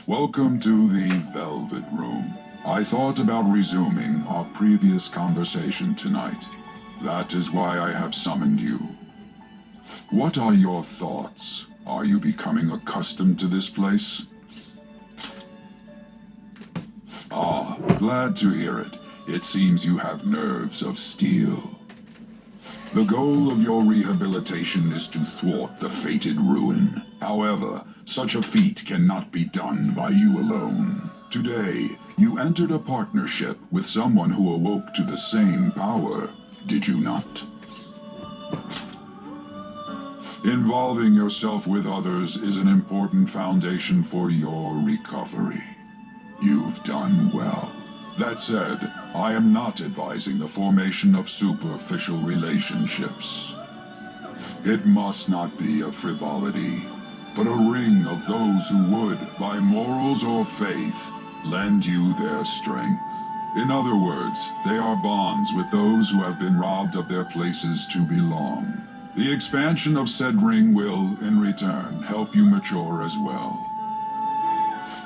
Welcome to the Velvet Room. I thought about resuming our previous conversation tonight. That is why I have summoned you. What are your thoughts? Are you becoming accustomed to this place? Ah, glad to hear it. It seems you have nerves of steel. The goal of your rehabilitation is to thwart the fated ruin. However, such a feat cannot be done by you alone. Today, you entered a partnership with someone who awoke to the same power, did you not? Involving yourself with others is an important foundation for your recovery. You've done well. That said, I am not advising the formation of superficial relationships. It must not be a frivolity, but a ring of those who would, by morals or faith, lend you their strength. In other words, they are bonds with those who have been robbed of their places to belong. The expansion of said ring will, in return, help you mature as well.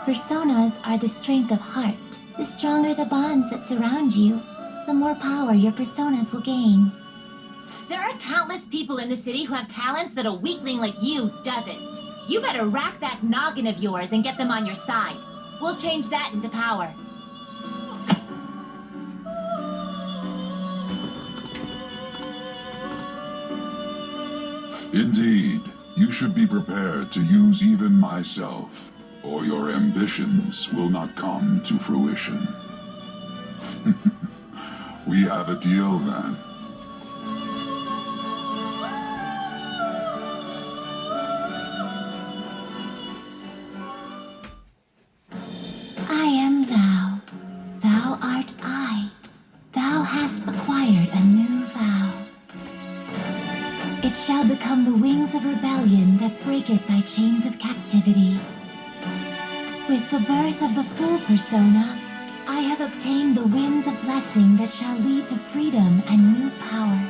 Personas are the strength of heart. The stronger the bonds that surround you, the more power your personas will gain. There are countless people in the city who have talents that a weakling like you doesn't. You better rack that noggin of yours and get them on your side. We'll change that into power. Indeed, you should be prepared to use even myself, or your ambitions will not come to fruition. We have a deal then. I am thou. Thou art I. Thou hast acquired a new vow. It shall become the wings of rebellion that breaketh thy chains of captivity. With the birth of the full persona, I have obtained the winds of blessing that shall lead to freedom and new power.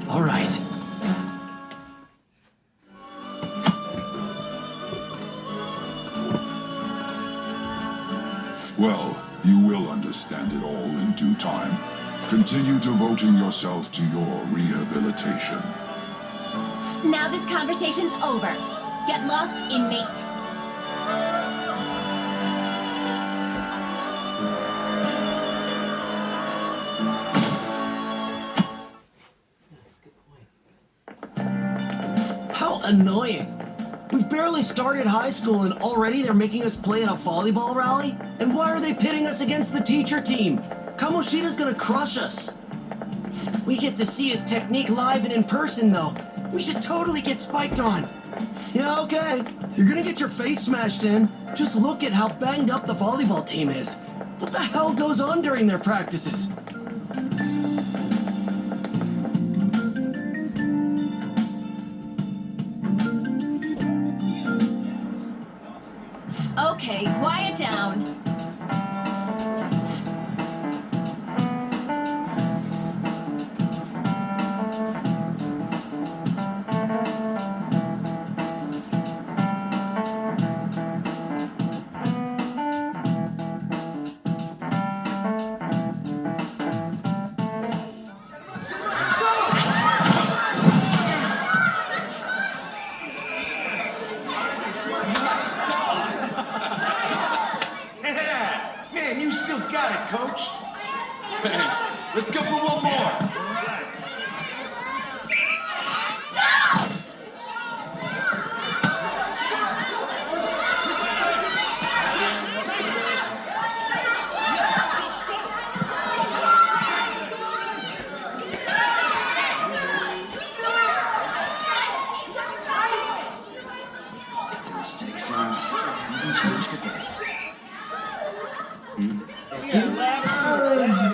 All right. Well, you will understand it all in due time. Continue devoting yourself to your rehabilitation. Now this conversation's over. Get lost, inmate. How annoying. We've barely started high school and already they're making us play in a volleyball rally? And why are they pitting us against the teacher team? Kamoshida's gonna crush us. We get to see his technique live and in person though. We should totally get spiked on. Yeah, okay. You're gonna get your face smashed in. Just look at how banged up the volleyball team is. What the hell goes on during their practices? Okay, quiet down. Man, you still got it, coach. Thanks. Let's go for one more. Still sticks out. Hasn't changed a bit.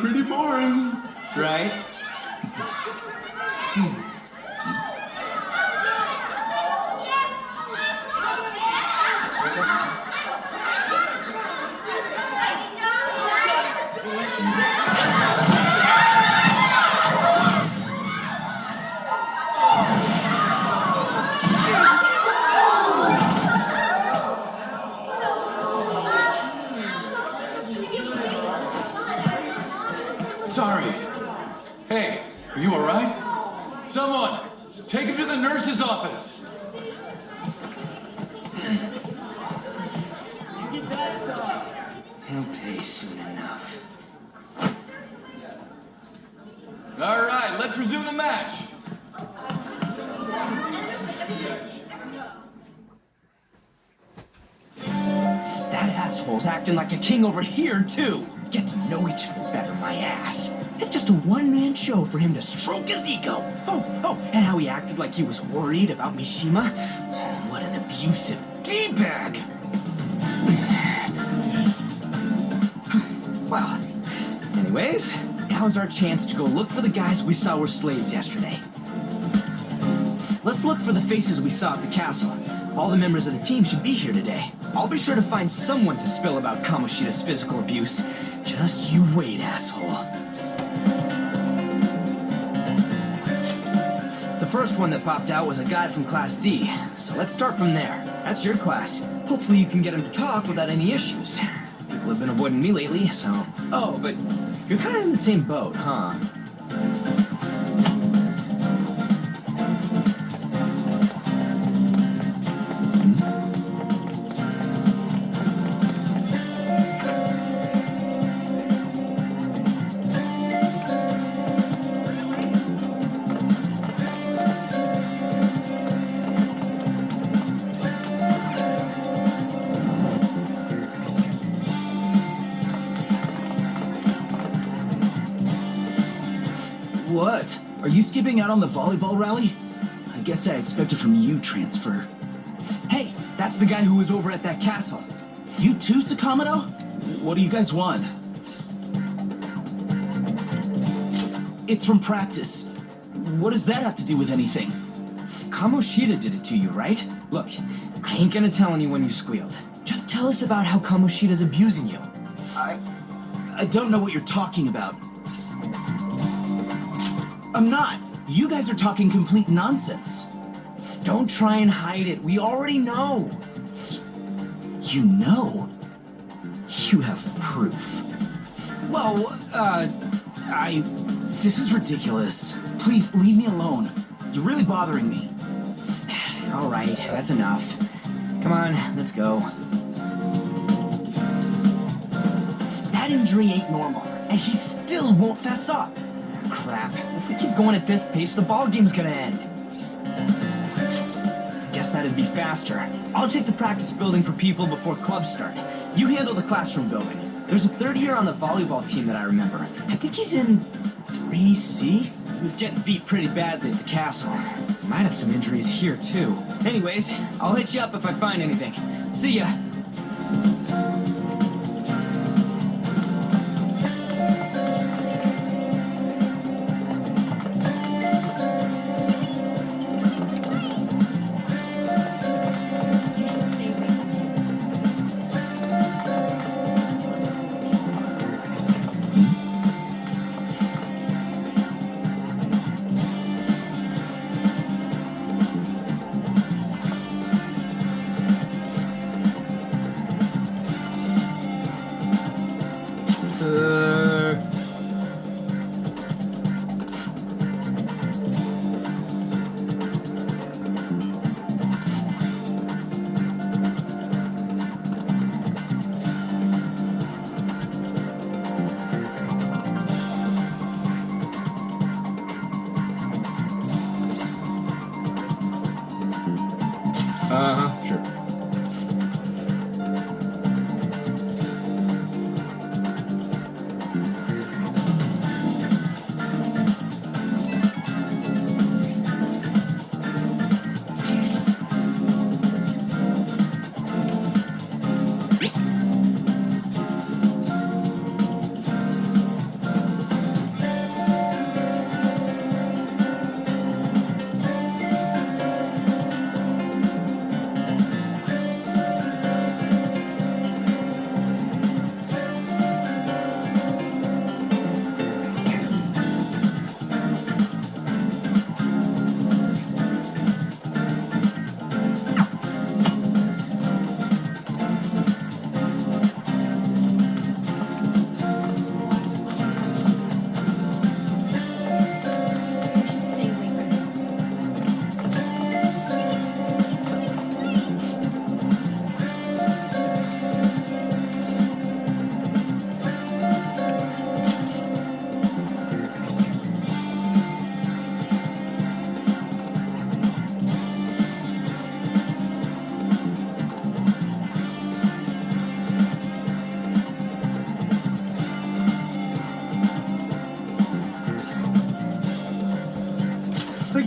Pretty boring. Right? Sorry. Hey, are you alright? Someone, take him to the nurse's office. He'll pay soon enough. Alright, let's resume the match. That asshole's acting like a king over here, too. Get to know each other better, my ass. It's just a one-man show for him to stroke his ego. Oh, and how he acted like he was worried about Mishima. Oh, what an abusive D-bag. Well, anyways, now's our chance to go look for the guys we saw were slaves yesterday. Let's look for the faces we saw at the castle. All the members of the team should be here today. I'll be sure to find someone to spill about Kamoshida's physical abuse. Just you wait, asshole. The first one that popped out was a guy from Class D, so let's start from there. That's your class. Hopefully you can get him to talk without any issues. People have been avoiding me lately, so... Oh, but you're kind of in the same boat, huh? What? Are you skipping out on the volleyball rally? I guess I expected from you transfer. Hey, that's the guy who was over at that castle. You too, Sakamoto? What do you guys want? It's from practice. What does that have to do with anything? Kamoshida did it to you, right? Look, I ain't gonna tell anyone you squealed. Just tell us about how Kamoshida's abusing you. I don't know what you're talking about. I'm not. You guys are talking complete nonsense. Don't try and hide it. We already know. You know? You have proof. Well, This is ridiculous. Please, leave me alone. You're really bothering me. All right, that's enough. Come on, let's go. That injury ain't normal, and he still won't fess up. Crap. If we keep going at this pace, the ball game's gonna end. Guess that'd be faster. I'll check the practice building for people before clubs start. You handle the classroom building. There's a third year on the volleyball team that I remember. I think he's in 3C? He was getting beat pretty badly at the castle. Might have some injuries here, too. Anyways, I'll hit you up if I find anything. See ya.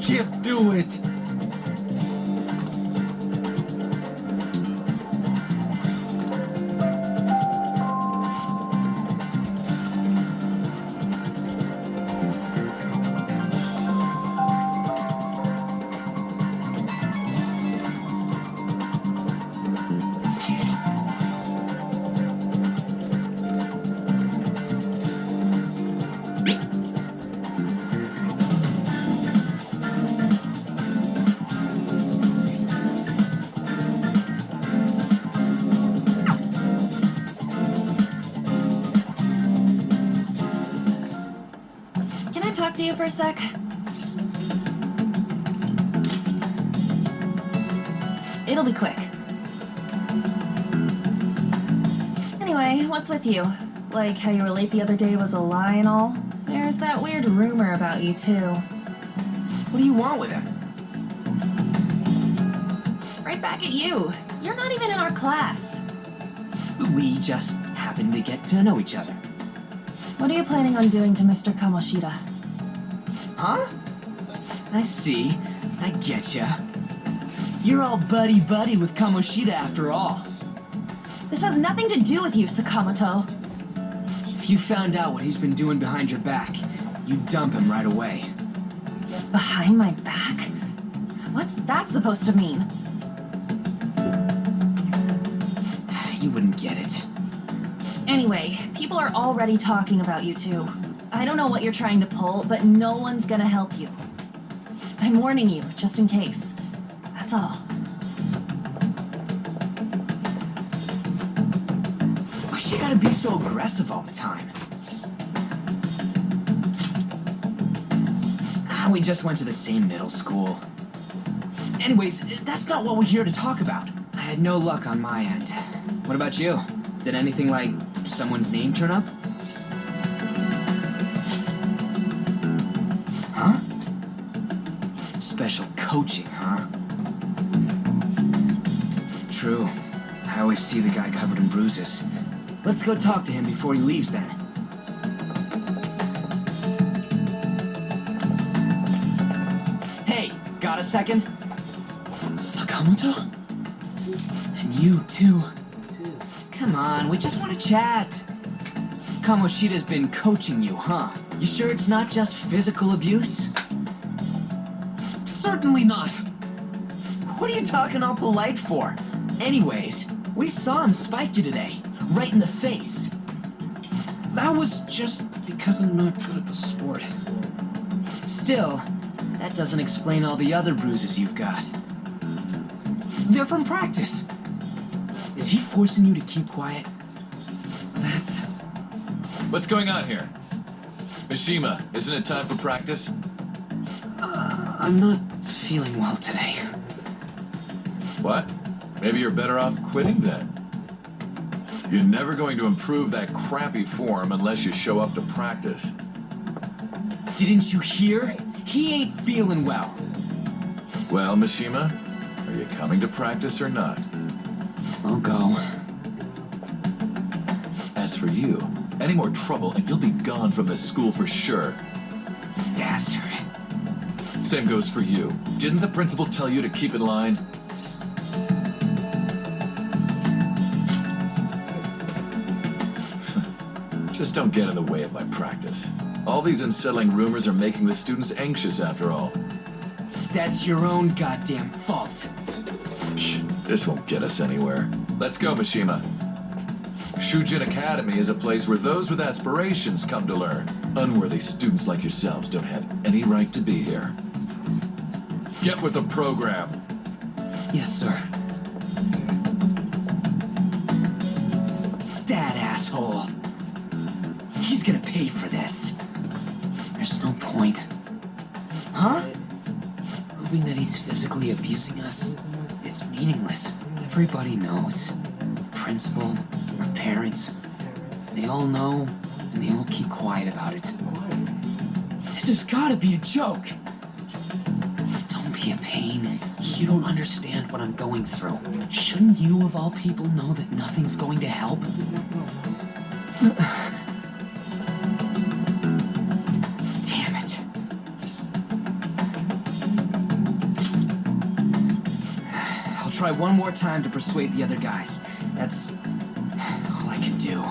can't do it. Can I talk to you for a sec? It'll be quick. Anyway, what's with you? Like how you were late the other day was a lie and all? There's that weird rumor about you too. What do you want with him? Right back at you. You're not even in our class. We just happened to get to know each other. What are you planning on doing to Mr. Kamoshida? Huh? I see. I getcha. You're all buddy-buddy with Kamoshida after all. This has nothing to do with you, Sakamoto. If you found out what he's been doing behind your back, you'd dump him right away. Behind my back? What's that supposed to mean? You wouldn't get it. Anyway, people are already talking about you two. I don't know what you're trying to pull, but no one's gonna help you. I'm warning you, just in case. That's all. Why she gotta be so aggressive all the time? We just went to the same middle school. Anyways, that's not what we're here to talk about. I had no luck on my end. What about you? Did anything like someone's name turn up? Huh? Special coaching, huh? True. I always see the guy covered in bruises. Let's go talk to him before he leaves then. Hey, got a second? Sakamoto? And you too. Come on, we just want to chat. Kamoshida's been coaching you, huh? You sure it's not just physical abuse? Certainly not. What are you talking all polite for? Anyways, we saw him spike you today, right in the face. That was just because I'm not good at the sport. Still, that doesn't explain all the other bruises you've got. They're from practice. Is he forcing you to keep quiet? That's... What's going on here? Mishima, isn't it time for practice? I'm not feeling well today. What? Maybe you're better off quitting then. You're never going to improve that crappy form unless you show up to practice. Didn't you hear? He ain't feeling well. Well, Mishima, are you coming to practice or not? I'll go. As for you, any more trouble and you'll be gone from this school for sure. Bastard. Same goes for you. Didn't the principal tell you to keep in line? Just don't get in the way of my practice. All these unsettling rumors are making the students anxious after all. That's your own goddamn fault. This won't get us anywhere. Let's go, Mishima. Shujin Academy is a place where those with aspirations come to learn. Unworthy students like yourselves don't have any right to be here. Get with the program. Yes, sir. That asshole. He's gonna pay for this. There's no point. Huh? Proving that he's physically abusing us is meaningless. Everybody knows. The principal, our parents, they all know, and they all keep quiet about it. This has gotta be a joke. Don't be a pain. You don't understand what I'm going through. Shouldn't you, of all people, know that nothing's going to help? Damn it. try one more time to persuade the other guys. That's all I can do.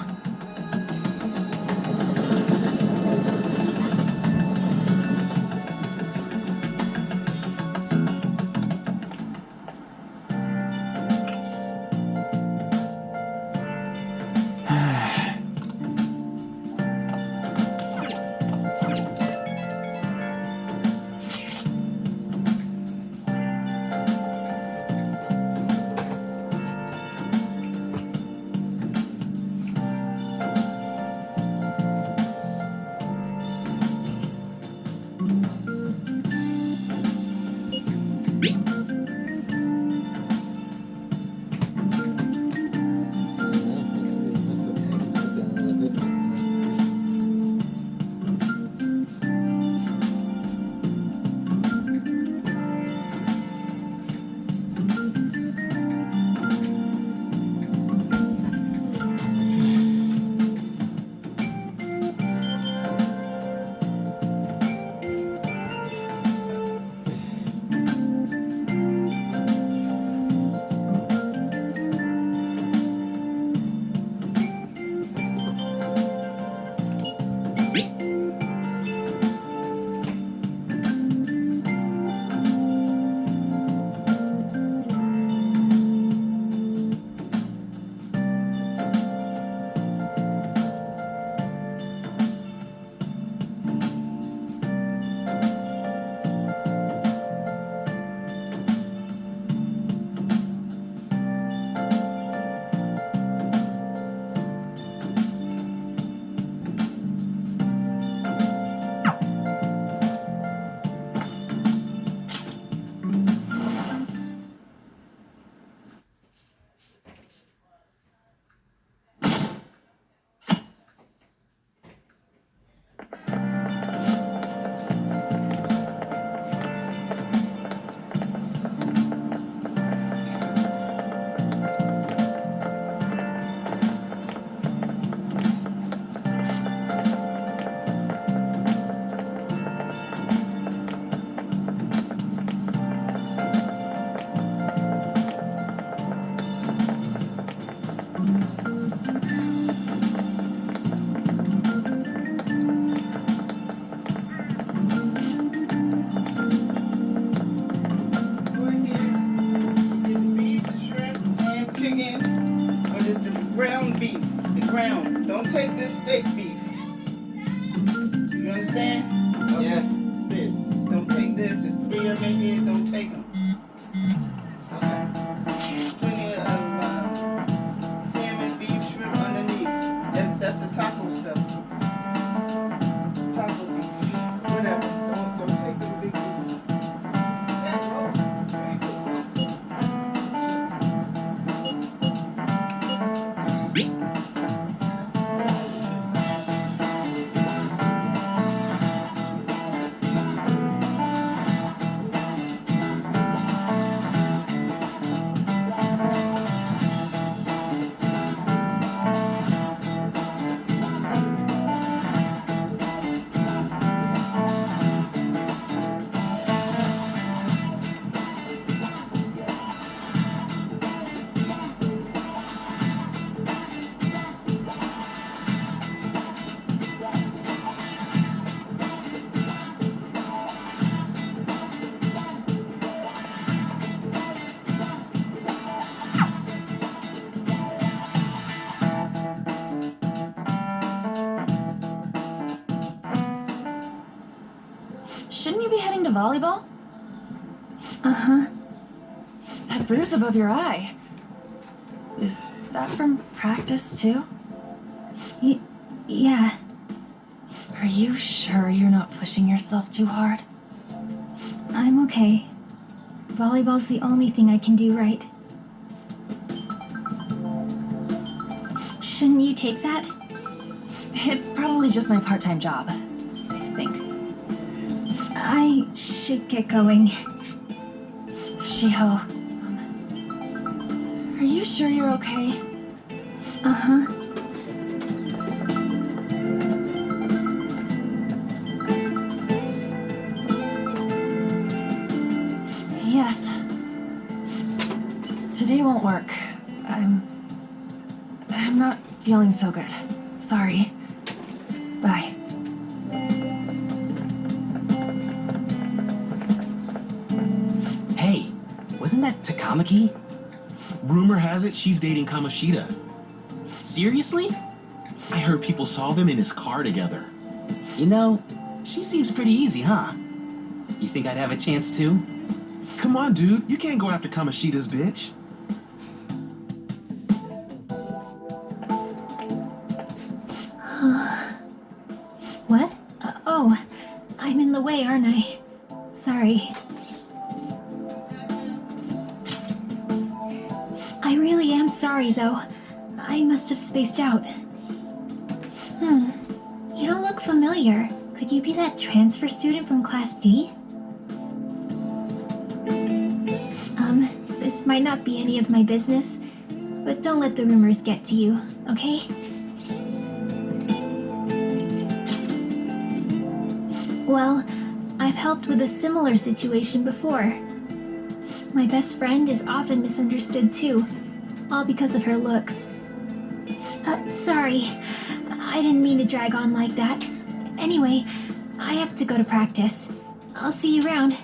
ground beef, the ground. Don't take this steak beef. You understand? Okay. Yes. This. Don't take this. There's 3 of them in here. Don't take them. Okay. Plenty of salmon, beef, shrimp underneath. That's the taco stuff. Taco beef. Whatever. Don't take the big piece. That's all. Very good. Shouldn't you be heading to volleyball? Uh-huh. That bruise above your eye. Is that from practice, too? Yeah. Are you sure you're not pushing yourself too hard? I'm okay. Volleyball's the only thing I can do right. Shouldn't you take that? It's probably just my part-time job, I think. I should get going. Shiho, are you sure you're okay? Uh-huh. Yes. won't work. I'm not feeling so good. Sorry. Bye. Hey, wasn't that Takamaki? Rumor has it she's dating Kamoshida. Seriously? I heard people saw them in his car together. You know, she seems pretty easy, huh? You think I'd have a chance too? Come on, dude. You can't go after Kamoshida's bitch. What? Oh, I'm in the way, aren't I? Sorry. I really am sorry, though. I must have spaced out. You don't look familiar. Could you be that transfer student from Class D? This might not be any of my business, but don't let the rumors get to you, okay? Well, I've helped with a similar situation before. My best friend is often misunderstood too, all because of her looks. Sorry, I didn't mean to drag on like that. Anyway, I have to go to practice. I'll see you around.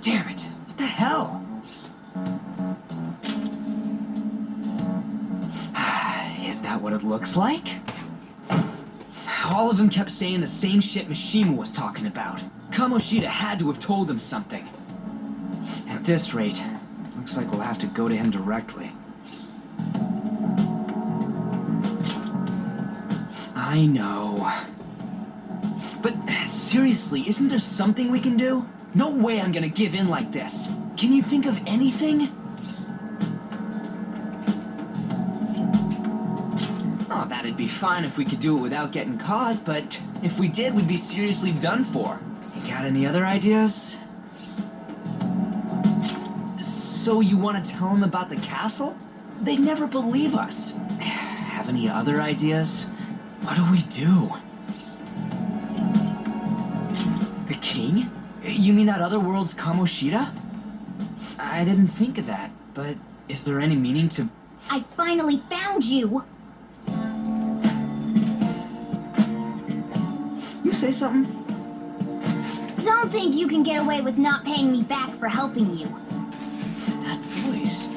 Damn it! What the hell? Is that what it looks like? All of them kept saying the same shit Mishima was talking about. Kamoshida had to have told him something. At this rate, looks like we'll have to go to him directly. I know. But seriously, isn't there something we can do? No way I'm gonna give in like this. Can you think of anything? Oh, that'd be fine if we could do it without getting caught, but if we did, we'd be seriously done for. You got any other ideas? So you want to tell them about the castle? They'd never believe us. Have any other ideas? What do we do? The king? You mean that other world's Kamoshida? I didn't think of that, but is there any meaning to... I finally found you! You say something? Don't think you can get away with not paying me back for helping you. That voice...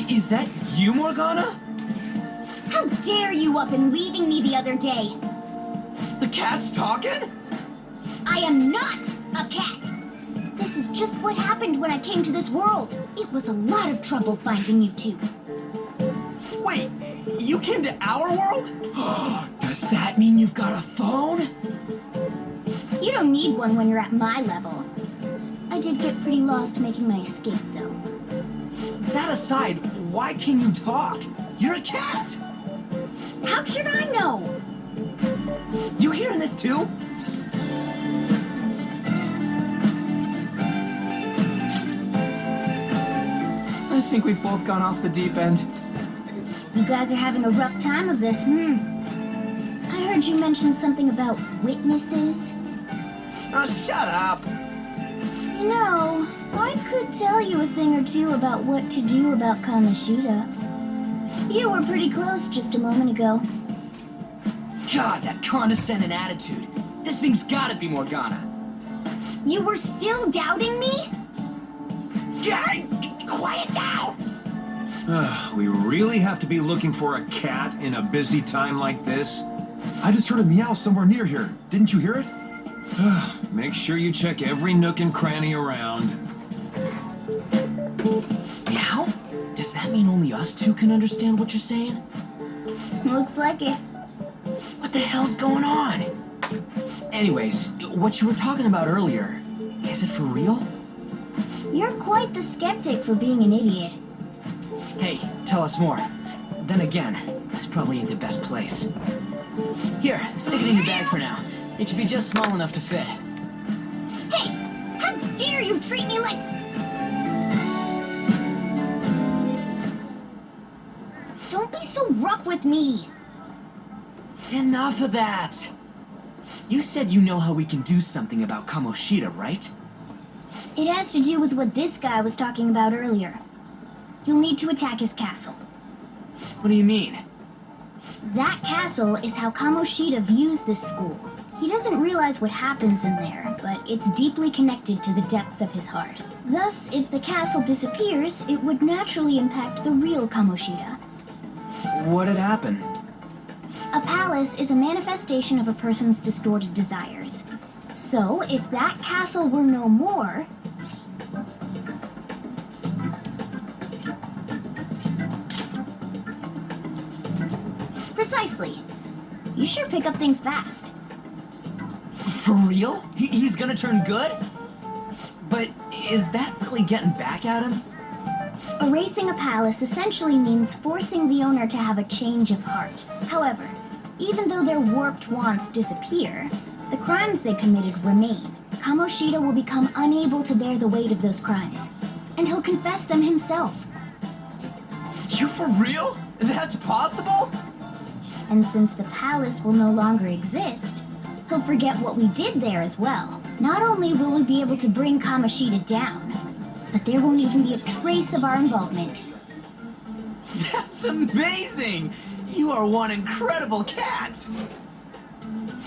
Is that you, Morgana? How dare you up and leaving me the other day? The cat's talking? I am not a cat! This is just what happened when I came to this world. It was a lot of trouble finding you two. Wait, you came to our world? Does that mean you've got a phone? You don't need one when you're at my level. I did get pretty lost making my escape, though. That aside, why can you talk? You're a cat! How should I know? You hearing this too? I think we've both gone off the deep end. You guys are having a rough time of this, I heard you mention something about witnesses. Oh, shut up! You know, I could tell you a thing or two about what to do about Kamoshida. You were pretty close just a moment ago. God, that condescending attitude. This thing's gotta be Morgana. You were still doubting me? God, quiet down! We really have to be looking for a cat in a busy time like this? I just heard a meow somewhere near here. Didn't you hear it? Make sure you check every nook and cranny around. Meow? Does that mean only us two can understand what you're saying? Looks like it. What the hell's going on? Anyways, what you were talking about earlier, is it for real? You're quite the skeptic for being an idiot. Hey, tell us more. Then again, this probably ain't the best place. Here, stick it in your bag for now. It should be just small enough to fit. Hey! How dare you treat me like... Don't be so rough with me! Enough of that! You said you know how we can do something about Kamoshida, right? It has to do with what this guy was talking about earlier. You'll need to attack his castle. What do you mean? That castle is how Kamoshida views this school. He doesn't realize what happens in there, but it's deeply connected to the depths of his heart. Thus, if the castle disappears, it would naturally impact the real Kamoshida. What'd happen? A palace is a manifestation of a person's distorted desires. So, if that castle were no more... Precisely. You sure pick up things fast. For real? He's gonna turn good? But is that really getting back at him? Erasing a palace essentially means forcing the owner to have a change of heart. However, even though their warped wants disappear, the crimes they committed remain. Kamoshida will become unable to bear the weight of those crimes, and he'll confess them himself. You for real? That's possible? And since the palace will no longer exist, he'll forget what we did there as well. Not only will we be able to bring Kamoshida down, but there won't even be a trace of our involvement. That's amazing! You are one incredible cat!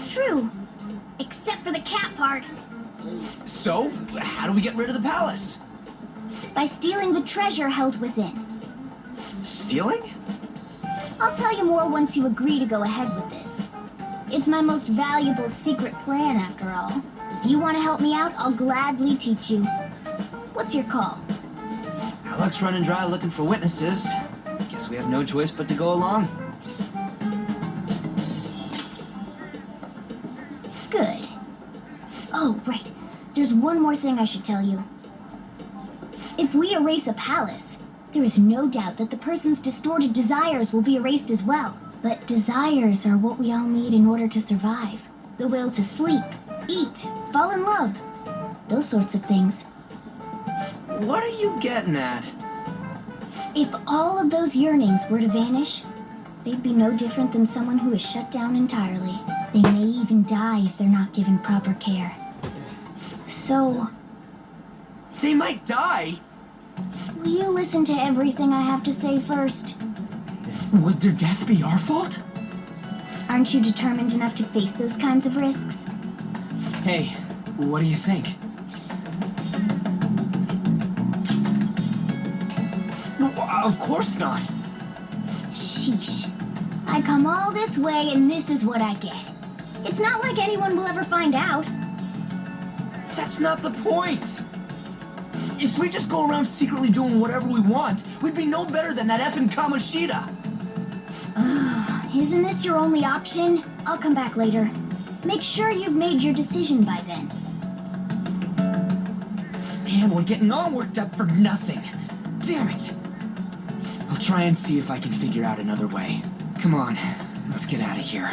True. Except for the cat part. So, how do we get rid of the palace? By stealing the treasure held within. Stealing? I'll tell you more once you agree to go ahead with this. It's my most valuable secret plan, after all. If you want to help me out, I'll gladly teach you. What's your call? Our luck's running dry looking for witnesses. Guess we have no choice but to go along. Good. Oh, right. There's one more thing I should tell you. If we erase a palace, there is no doubt that the person's distorted desires will be erased as well. But desires are what we all need in order to survive. The will to sleep, eat, fall in love. Those sorts of things. What are you getting at? If all of those yearnings were to vanish, they'd be no different than someone who is shut down entirely. They may even die if they're not given proper care. So... They might die? Will you listen to everything I have to say first? Would their death be our fault? Aren't you determined enough to face those kinds of risks? Hey, what do you think? No, of course not. Sheesh. I come all this way and this is what I get. It's not like anyone will ever find out. That's not the point. If we just go around secretly doing whatever we want, we'd be no better than that effing Kamoshida. Isn't this your only option? I'll come back later. Make sure you've made your decision by then. Man, we're getting all worked up for nothing. Damn it. I'll try and see if I can figure out another way. Come on, let's get out of here.